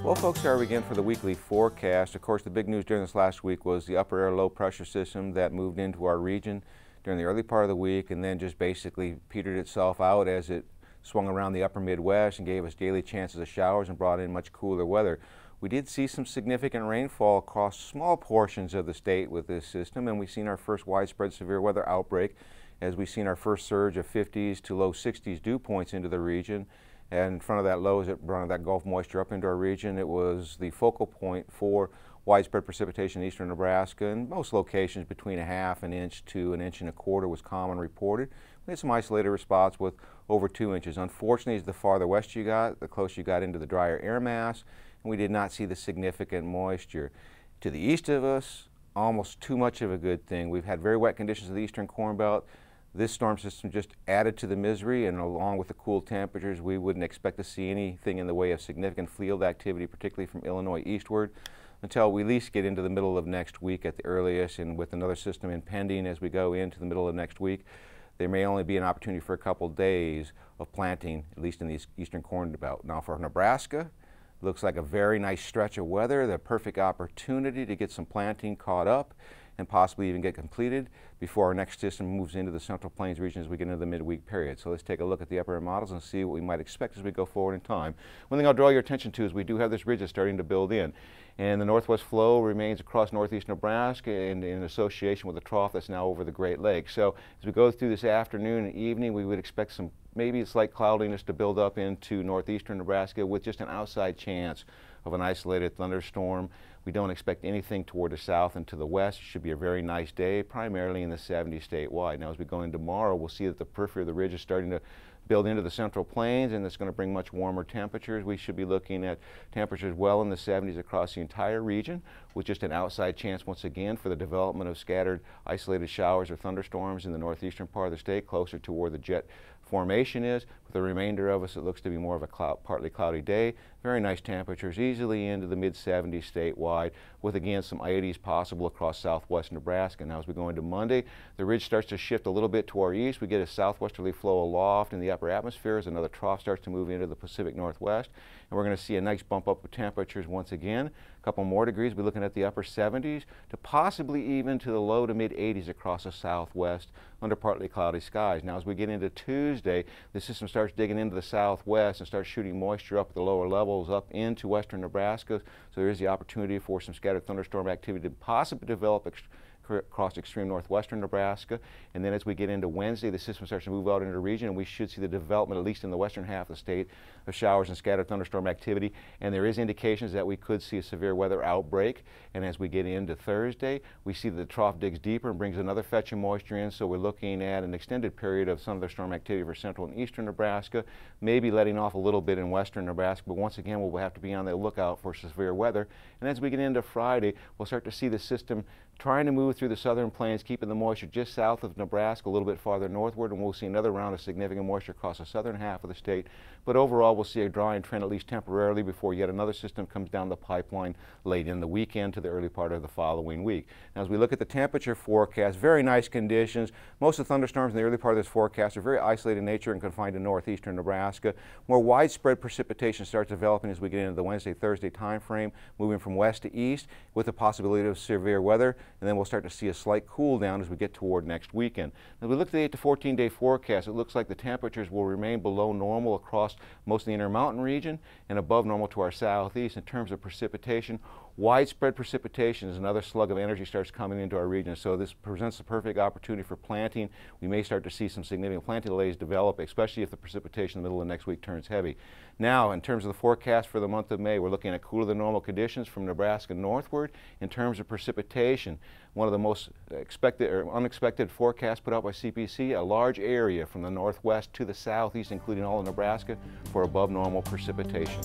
Well, folks, here we again for the weekly forecast. Of course, the big news during this last week was the upper air low pressure system that moved into our region during the early part of the week and then just basically petered itself out as it swung around the upper Midwest and gave us daily chances of showers and brought in much cooler weather. We did see some significant rainfall across small portions of the state with this system, and we've seen our first widespread severe weather outbreak as we've seen our first surge of 50s to low 60s dew points into the region. And in front of that low, as it brought that Gulf moisture up into our region, it was the focal point for widespread precipitation in eastern Nebraska. In most locations, between a half an inch to an inch and a quarter was common reported. We had some isolated spots with over 2 inches. Unfortunately, the farther west you got, the closer you got into the drier air mass, and we did not see the significant moisture. To the east of us, almost too much of a good thing. We've had very wet conditions in the eastern Corn Belt. This storm system just added to the misery, and along with the cool temperatures, we wouldn't expect to see anything in the way of significant field activity, particularly from Illinois eastward, until we at least get into the middle of next week at the earliest. And with another system impending as we go into the middle of next week, there may only be an opportunity for a couple days of planting, at least in the eastern Corn Belt. Now for Nebraska, it looks like a very nice stretch of weather, the perfect opportunity to get some planting caught up and possibly even get completed before our next system moves into the Central Plains region as we get into the midweek period. So let's take a look at the upper air models and see what we might expect as we go forward in time. One thing I'll draw your attention to is we do have this ridge that's starting to build in, and the northwest flow remains across northeast Nebraska and in association with a trough that's now over the Great Lakes. So as we go through this afternoon and evening, we would expect some maybe slight cloudiness to build up into northeastern Nebraska with just an outside chance of an isolated thunderstorm. We don't expect anything toward the south and to the west. It should be a very nice day, primarily in the 70s statewide. Now as we go in tomorrow, we'll see that the periphery of the ridge is starting to build into the Central Plains, and it's going to bring much warmer temperatures. We should be looking at temperatures well in the 70s across the entire region, with just an outside chance once again for the development of scattered isolated showers or thunderstorms in the northeastern part of the state, closer to where the jet formation is. With the remainder of us, it looks to be more of a partly cloudy day. Very nice temperatures, easily into the mid-70s statewide, with again some 80s possible across southwest Nebraska. Now as we go into Monday, the ridge starts to shift a little bit to our east. We get a southwesterly flow aloft in the upper atmosphere as another trough starts to move into the Pacific Northwest, and we're going to see a nice bump up with temperatures once again. A couple more degrees. We're looking at the upper 70s to possibly even to the low to mid 80s across the southwest under partly cloudy skies. Now as we get into Tuesday, the system starts digging into the southwest and starts shooting moisture up at the lower levels up into western Nebraska. So there is the opportunity for some scattered thunderstorm activity to possibly develop across extreme northwestern Nebraska. And then as we get into Wednesday, the system starts to move out into the region, and we should see the development, at least in the western half of the state, of showers and scattered thunderstorm activity. And there is indications that we could see a severe weather outbreak. And as we get into Thursday, we see that the trough digs deeper and brings another fetch of moisture in. So we're looking at an extended period of thunderstorm activity for central and eastern Nebraska, maybe letting off a little bit in western Nebraska. But once again, we'll have to be on the lookout for severe weather. And as we get into Friday, we'll start to see the system trying to move through the southern plains, keeping the moisture just south of Nebraska, a little bit farther northward, and we'll see another round of significant moisture across the southern half of the state. But overall, we'll see a drying trend, at least temporarily, before yet another system comes down the pipeline late in the weekend to the early part of the following week. Now, as we look at the temperature forecast, very nice conditions. Most of the thunderstorms in the early part of this forecast are very isolated in nature and confined to northeastern Nebraska. More widespread precipitation starts developing as we get into the Wednesday-Thursday time frame, moving from west to east with the possibility of severe weather. And then we'll start to see a slight cool down as we get toward next weekend. As we look at the 8 to 14 day forecast, it looks like the temperatures will remain below normal across most of the Intermountain region and above normal to our southeast. In terms of precipitation, widespread precipitation is another slug of energy starts coming into our region. So this presents the perfect opportunity for planting. We may start to see some significant planting delays develop, especially if the precipitation in the middle of next week turns heavy. Now, in terms of the forecast for the month of May, we're looking at cooler than normal conditions from Nebraska northward. In terms of precipitation, one of the most expected or unexpected forecasts put out by CPC, a large area from the northwest to the southeast, including all of Nebraska, for above normal precipitation.